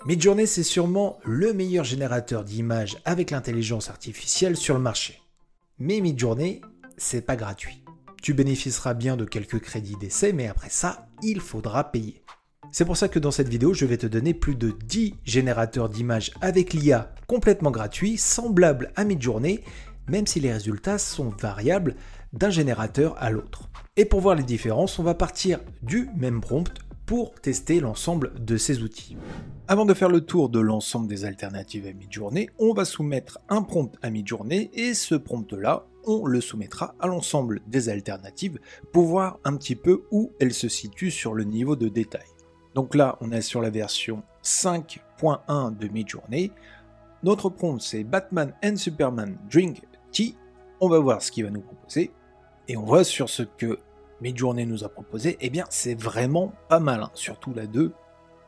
Midjourney, c'est sûrement le meilleur générateur d'images avec l'intelligence artificielle sur le marché. Mais Midjourney, c'est pas gratuit. Tu bénéficieras bien de quelques crédits d'essai, mais après ça, il faudra payer. C'est pour ça que dans cette vidéo, je vais te donner plus de 10 générateurs d'images avec l'IA complètement gratuits, semblables à Midjourney, même si les résultats sont variables d'un générateur à l'autre. Et pour voir les différences, on va partir du même prompt pour tester l'ensemble de ces outils. Avant de faire le tour de l'ensemble des alternatives à Midjourney, on va soumettre un prompt à Midjourney et ce prompt-là, on le soumettra à l'ensemble des alternatives pour voir un petit peu où elles se situent sur le niveau de détail. Donc là, on est sur la version 5.1 de Midjourney. Notre prompt, c'est Batman and Superman Drink Tea. On va voir ce qu'il va nous proposer. Et on voit sur ce que Midjourney nous a proposé, eh bien c'est vraiment pas mal, hein. Surtout la 2.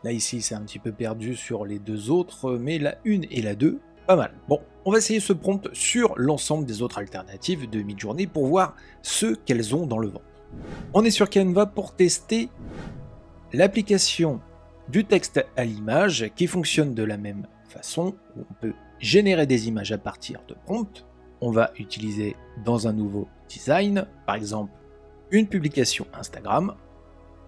Là ici c'est un petit peu perdu sur les deux autres, mais la 1 et la 2, pas mal. Bon, on va essayer ce prompt sur l'ensemble des autres alternatives de Midjourney pour voir ce qu'elles ont dans le ventre. On est sur Canva pour tester l'application du texte à l'image qui fonctionne de la même façon, où on peut générer des images à partir de prompts. On va utiliser dans un nouveau design, par exemple une publication Instagram,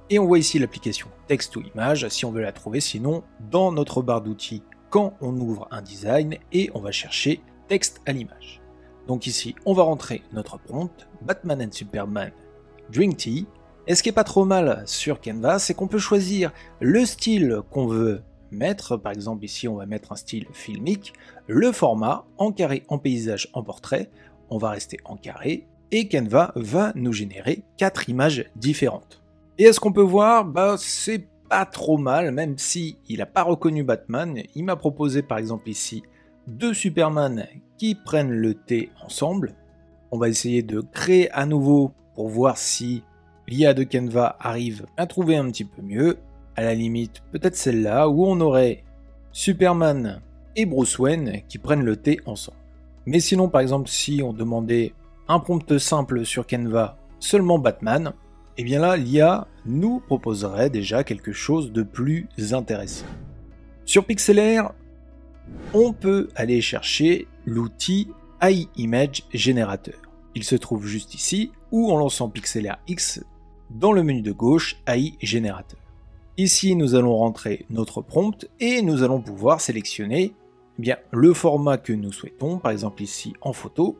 et on voit ici l'application texte ou image si on veut la trouver, sinon dans notre barre d'outils quand on ouvre un design et on va chercher texte à l'image. Donc ici on va rentrer notre prompt Batman and Superman Drink Tea, et ce qui est pas trop mal sur Canva, c'est qu'on peut choisir le style qu'on veut mettre, par exemple ici on va mettre un style filmique, le format en carré, en paysage, en portrait, on va rester en carré, et Canva va nous générer 4 images différentes. Et à ce qu'on peut voir, c'est pas trop mal, même si il n'a pas reconnu Batman, il m'a proposé par exemple ici 2 Superman qui prennent le thé ensemble. On va essayer de créer à nouveau pour voir si l'IA de Canva arrive à trouver un petit peu mieux. À la limite, peut-être celle-là, où on aurait Superman et Bruce Wayne qui prennent le thé ensemble. Mais sinon, par exemple, si on demandait un prompt simple sur Canva, seulement Batman, et bien là, l'IA nous proposerait déjà quelque chose de plus intéressant. Sur Pixlr, on peut aller chercher l'outil AI Image Generator. Il se trouve juste ici, ou en lançant Pixlr X, dans le menu de gauche, AI Generator. Ici, nous allons rentrer notre prompt et nous allons pouvoir sélectionner le format que nous souhaitons, par exemple ici en photo.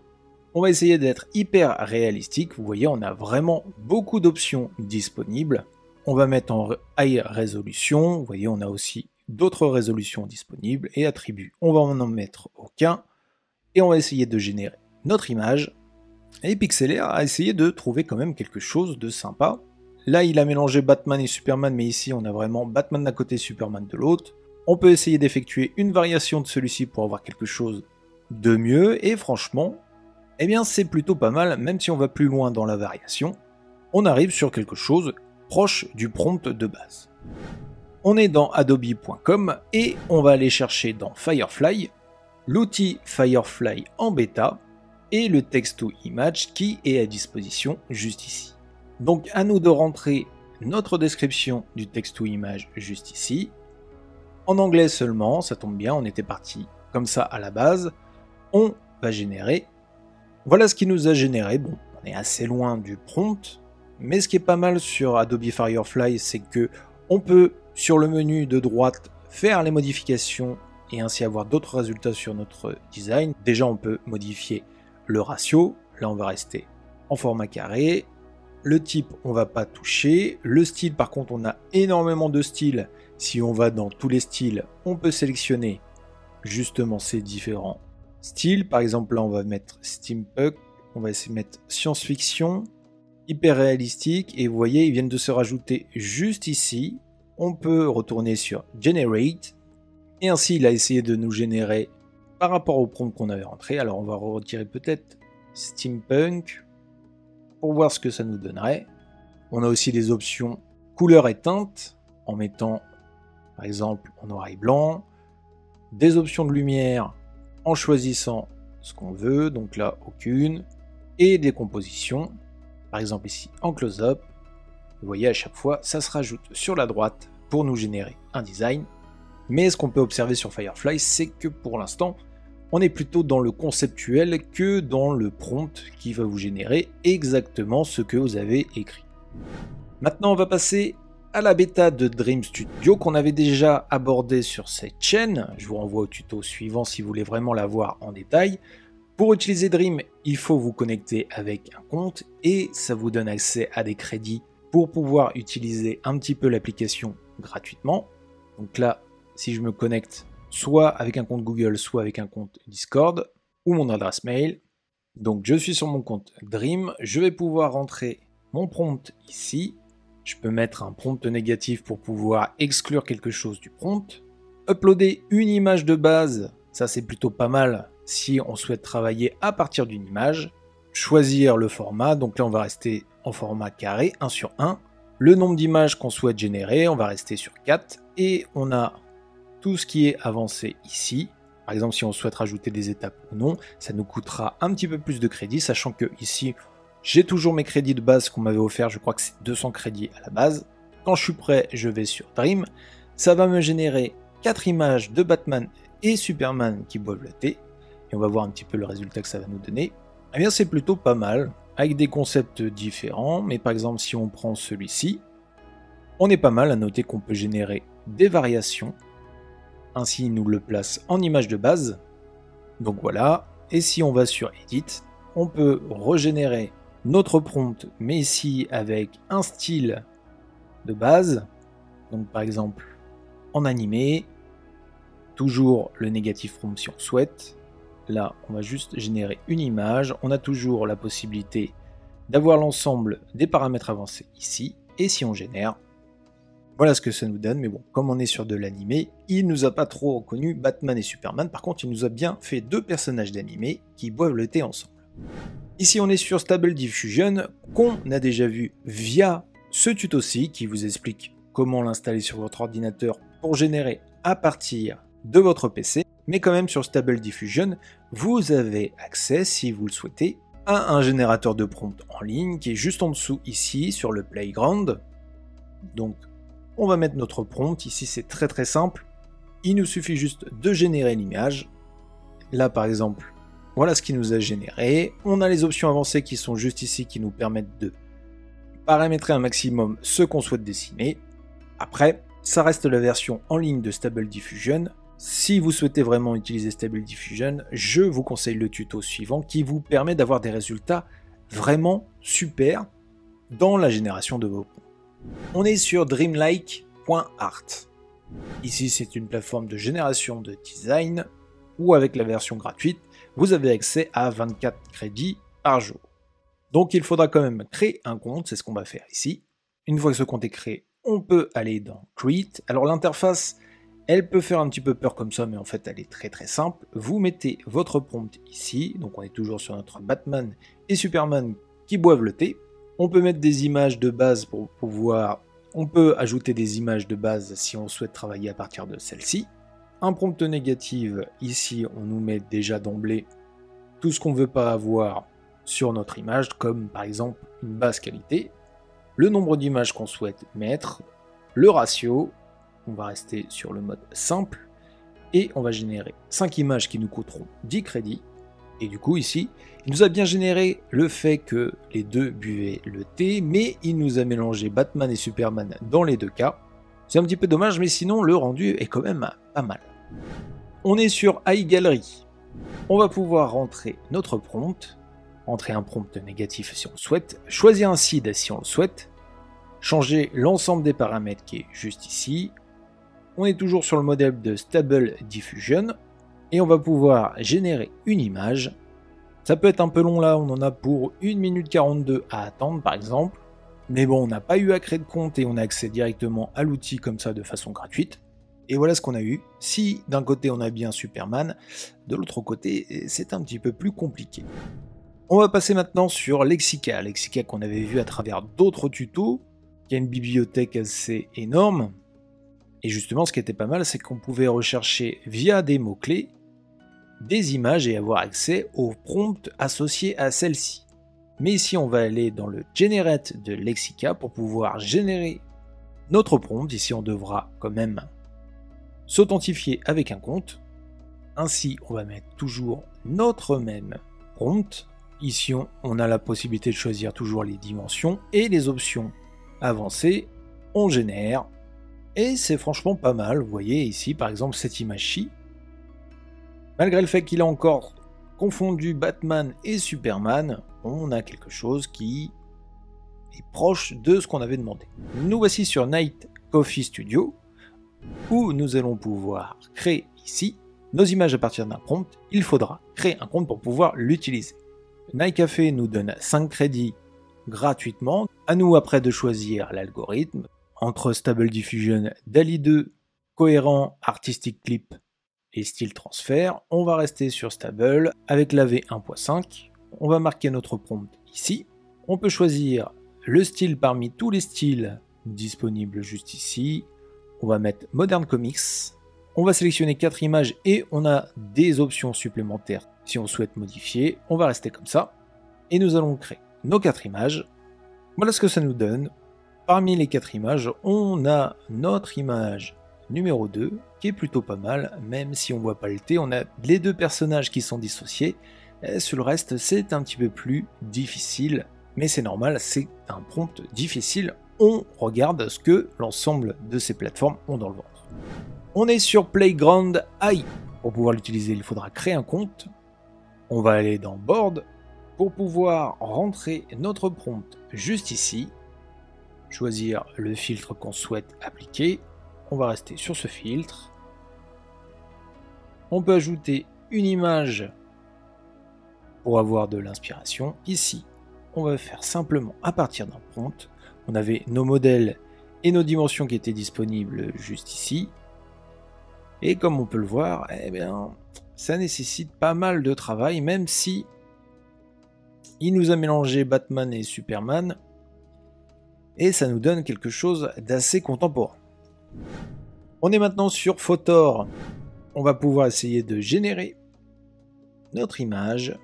On va essayer d'être hyper réalistique, vous voyez on a vraiment beaucoup d'options disponibles. On va mettre en high résolution, vous voyez on a aussi d'autres résolutions disponibles et attributs, on va en mettre aucun. Et on va essayer de générer notre image. Et Pixlr a essayé de trouver quand même quelque chose de sympa. Là il a mélangé Batman et Superman, mais ici on a vraiment Batman d'un côté, Superman de l'autre. On peut essayer d'effectuer une variation de celui-ci pour avoir quelque chose de mieux, et franchement, eh bien c'est plutôt pas mal, même si on va plus loin dans la variation, on arrive sur quelque chose proche du prompt de base. On est dans adobe.com et on va aller chercher dans Firefly, l'outil Firefly en bêta et le text to image qui est à disposition juste ici. Donc à nous de rentrer notre description du text to image juste ici, en anglais seulement, ça tombe bien, on était parti comme ça à la base, on va générer. Voilà ce qui nous a généré. Bon, on est assez loin du prompt, mais ce qui est pas mal sur Adobe Firefly, c'est que on peut, sur le menu de droite, faire les modifications et ainsi avoir d'autres résultats sur notre design. Déjà, on peut modifier le ratio. Là, on va rester en format carré. Le type, on va pas toucher. Le style, par contre, on a énormément de styles. Si on va dans tous les styles, on peut sélectionner justement ces différents style, par exemple là on va mettre steampunk, on va essayer de mettre science-fiction, hyper réalistique, et vous voyez ils viennent de se rajouter juste ici. On peut retourner sur generate, et ainsi il a essayé de nous générer par rapport au prompt qu'on avait rentré. Alors on va retirer peut-être steampunk pour voir ce que ça nous donnerait. On a aussi des options couleur et teinte en mettant par exemple en noir et blanc, des options de lumière en choisissant ce qu'on veut, donc là aucune, et des compositions, par exemple ici en close-up. Vous voyez à chaque fois ça se rajoute sur la droite pour nous générer un design. Mais ce qu'on peut observer sur Firefly, c'est que pour l'instant, on est plutôt dans le conceptuel que dans le prompt qui va vous générer exactement ce que vous avez écrit. Maintenant, on va passer à la bêta de Dream Studio qu'on avait déjà abordé sur cette chaîne. Je vous renvoie au tuto suivant si vous voulez vraiment la voir en détail. Pour utiliser Dream, il faut vous connecter avec un compte et ça vous donne accès à des crédits pour pouvoir utiliser un petit peu l'application gratuitement. Donc là, si je me connecte soit avec un compte Google, soit avec un compte Discord ou mon adresse mail. Donc je suis sur mon compte Dream, je vais pouvoir rentrer mon prompt ici. Je peux mettre un prompt négatif pour pouvoir exclure quelque chose du prompt. Uploader une image de base, ça c'est plutôt pas mal si on souhaite travailler à partir d'une image. Choisir le format, donc là on va rester en format carré, 1 sur 1. Le nombre d'images qu'on souhaite générer, on va rester sur 4. Et on a tout ce qui est avancé ici. Par exemple, si on souhaite rajouter des étapes ou non, ça nous coûtera un petit peu plus de crédits, sachant que ici, j'ai toujours mes crédits de base qu'on m'avait offert, je crois que c'est 200 crédits à la base. Quand je suis prêt, je vais sur Dream. Ça va me générer 4 images de Batman et Superman qui boivent le thé. Et on va voir un petit peu le résultat que ça va nous donner. Eh bien, c'est plutôt pas mal, avec des concepts différents. Mais par exemple, si on prend celui-ci, on est pas mal à noter qu'on peut générer des variations. Ainsi, il nous le place en image de base. Donc voilà. Et si on va sur Edit, on peut régénérer notre prompt, mais ici avec un style de base. Donc par exemple, en animé, toujours le négatif prompt si on souhaite. Là, on va juste générer une image. On a toujours la possibilité d'avoir l'ensemble des paramètres avancés ici. Et si on génère, voilà ce que ça nous donne, mais bon, comme on est sur de l'animé, il nous a pas trop reconnu Batman et Superman, par contre il nous a bien fait 2 personnages d'animé qui boivent le thé ensemble. Ici on est sur Stable Diffusion, qu'on a déjà vu via ce tuto-ci, qui vous explique comment l'installer sur votre ordinateur pour générer à partir de votre PC, mais quand même sur Stable Diffusion, vous avez accès, si vous le souhaitez, à un générateur de prompt en ligne, qui est juste en dessous ici, sur le Playground. Donc, on va mettre notre prompt, ici c'est très simple, il nous suffit juste de générer l'image. Là par exemple, voilà ce qu'il nous a généré. On a les options avancées qui sont juste ici, qui nous permettent de paramétrer un maximum ce qu'on souhaite dessiner. Après, ça reste la version en ligne de Stable Diffusion. Si vous souhaitez vraiment utiliser Stable Diffusion, je vous conseille le tuto suivant qui vous permet d'avoir des résultats vraiment super dans la génération de vos prompts. On est sur dreamlike.art. Ici, c'est une plateforme de génération de design où, avec la version gratuite, vous avez accès à 24 crédits par jour. Donc, il faudra quand même créer un compte, c'est ce qu'on va faire ici. Une fois que ce compte est créé, on peut aller dans Create. Alors, l'interface, elle peut faire un petit peu peur comme ça, mais en fait, elle est très simple. Vous mettez votre prompt ici. Donc, on est toujours sur notre Batman et Superman qui boivent le thé. On peut mettre des images de base pour pouvoir... On peut ajouter des images de base si on souhaite travailler à partir de celle-ci. Un prompt négatif, ici on nous met déjà d'emblée tout ce qu'on ne veut pas avoir sur notre image, comme par exemple une basse qualité, le nombre d'images qu'on souhaite mettre, le ratio, on va rester sur le mode simple, et on va générer 5 images qui nous coûteront 10 crédits. Et du coup ici, il nous a bien généré le fait que les deux buvaient le thé, mais il nous a mélangé Batman et Superman dans les deux cas. C'est un petit peu dommage, mais sinon le rendu est quand même pas mal. On est sur iGallery. On va pouvoir rentrer notre prompt, rentrer un prompt négatif si on le souhaite, choisir un seed si on le souhaite, changer l'ensemble des paramètres qui est juste ici. On est toujours sur le modèle de Stable Diffusion. Et on va pouvoir générer une image. Ça peut être un peu long là, on en a pour 1 minute 42 à attendre par exemple. Mais bon, on n'a pas eu à créer de compte et on a accès directement à l'outil comme ça de façon gratuite. Et voilà ce qu'on a eu. Si d'un côté on a bien Superman, de l'autre côté c'est un petit peu plus compliqué. On va passer maintenant sur Lexica. Lexica qu'on avait vu à travers d'autres tutos, qui a une bibliothèque assez énorme. Et justement ce qui était pas mal, c'est qu'on pouvait rechercher via des mots-clés des images et avoir accès aux prompts associés à celles-ci. Mais ici on va aller dans le Generate de Lexica pour pouvoir générer notre prompt. Ici on devra quand même s'authentifier avec un compte. Ainsi, on va mettre toujours notre même prompt. Ici, on a la possibilité de choisir toujours les dimensions et les options avancées. On génère. Et c'est franchement pas mal. Vous voyez ici, par exemple, cette image-ci. Malgré le fait qu'il a encore confondu Batman et Superman, on a quelque chose qui est proche de ce qu'on avait demandé. Nous voici sur Night Coffee Studio, où nous allons pouvoir créer ici nos images à partir d'un prompt. Il faudra créer un compte pour pouvoir l'utiliser. Night Café nous donne 5 crédits gratuitement. À nous après de choisir l'algorithme entre Stable Diffusion, DALL-E 2, Cohérent, Artistic Clip et Style Transfert. On va rester sur Stable avec la V1.5. On va marquer notre prompt ici. On peut choisir le style parmi tous les styles disponibles juste ici. On va mettre Modern Comics. On va sélectionner 4 images et on a des options supplémentaires si on souhaite modifier. On va rester comme ça. Et nous allons créer nos 4 images. Voilà ce que ça nous donne. Parmi les 4 images, on a notre image numéro 2, qui est plutôt pas mal, même si on voit pas le T. On a les 2 personnages qui sont dissociés. Et sur le reste, c'est un petit peu plus difficile. Mais c'est normal, c'est un prompt difficile. On regarde ce que l'ensemble de ces plateformes ont dans le ventre. On est sur Playground AI. Pour pouvoir l'utiliser, il faudra créer un compte. On va aller dans Board pour pouvoir rentrer notre prompt juste ici. Choisir le filtre qu'on souhaite appliquer. On va rester sur ce filtre. On peut ajouter une image pour avoir de l'inspiration. Ici, on va faire simplement à partir d'un prompt. On avait nos modèles et nos dimensions qui étaient disponibles juste ici. Et comme on peut le voir, eh bien, ça nécessite pas mal de travail, même si il nous a mélangé Batman et Superman, et ça nous donne quelque chose d'assez contemporain. On est maintenant sur Photor. On va pouvoir essayer de générer notre image.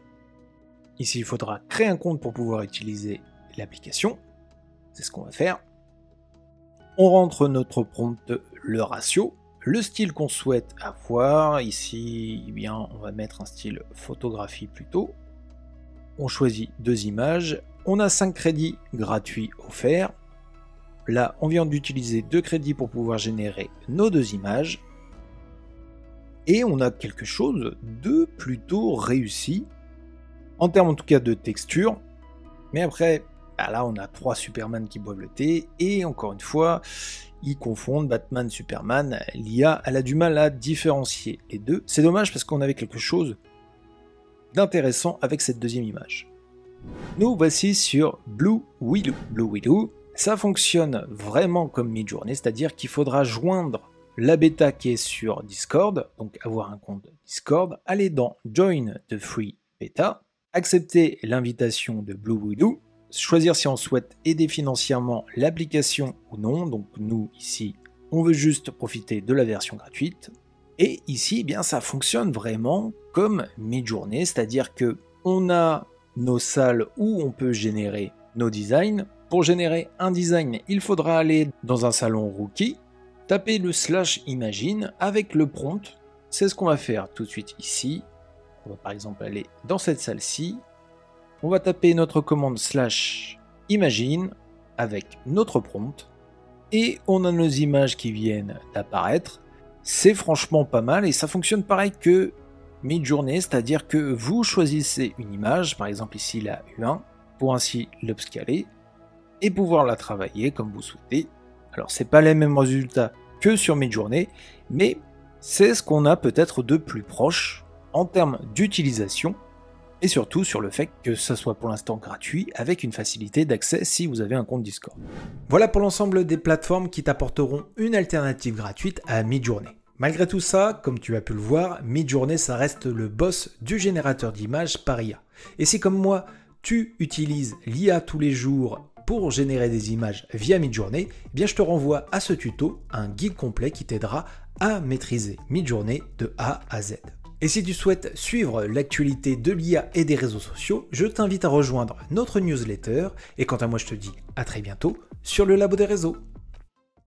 Ici, il faudra créer un compte pour pouvoir utiliser l'application. C'est ce qu'on va faire. On rentre notre prompt, le ratio, le style qu'on souhaite avoir. Ici, eh bien, on va mettre un style photographie plutôt. On choisit 2 images. On a 5 crédits gratuits offerts. Là, on vient d'utiliser 2 crédits pour pouvoir générer nos 2 images. Et on a quelque chose de plutôt réussi. En termes en tout cas de texture. Mais après, bah là on a 3 Superman qui boivent le thé. Et encore une fois, ils confondent Batman, Superman. L'IA, elle a du mal à différencier les deux. C'est dommage parce qu'on avait quelque chose d'intéressant avec cette deuxième image. Nous voici sur Blue Willow. Blue Willow, ça fonctionne vraiment comme Midjourney, c'est-à-dire qu'il faudra joindre la bêta qui est sur Discord, donc avoir un compte Discord, aller dans Join the Free Beta, accepter l'invitation de Blue Willow, choisir si on souhaite aider financièrement l'application ou non, donc nous ici on veut juste profiter de la version gratuite, et ici eh bien ça fonctionne vraiment comme Midjourney, c'est-à-dire que on a nos salles où on peut générer nos designs. Pour générer un design, il faudra aller dans un salon Rookie, taper le /imagine avec le prompt. C'est ce qu'on va faire tout de suite ici. On va par exemple aller dans cette salle-ci. On va taper notre commande /imagine avec notre prompt. Et on a nos images qui viennent d'apparaître. C'est franchement pas mal et ça fonctionne pareil que Midjourney, c'est-à-dire que vous choisissez une image, par exemple ici la U1, pour ainsi l'upscaler et pouvoir la travailler comme vous souhaitez. Alors c'est pas les mêmes résultats que sur Midjourney, mais c'est ce qu'on a peut-être de plus proche en termes d'utilisation et surtout sur le fait que ça soit pour l'instant gratuit avec une facilité d'accès si vous avez un compte Discord. Voilà pour l'ensemble des plateformes qui t'apporteront une alternative gratuite à Midjourney. Malgré tout ça, comme tu as pu le voir, Midjourney ça reste le boss du générateur d'images par IA. Et si comme moi, tu utilises l'IA tous les jours pour générer des images via Midjourney, eh bien je te renvoie à ce tuto, un guide complet qui t'aidera à maîtriser Midjourney de A à Z. Et si tu souhaites suivre l'actualité de l'IA et des réseaux sociaux, je t'invite à rejoindre notre newsletter. Et quant à moi, je te dis à très bientôt sur le Labo des réseaux.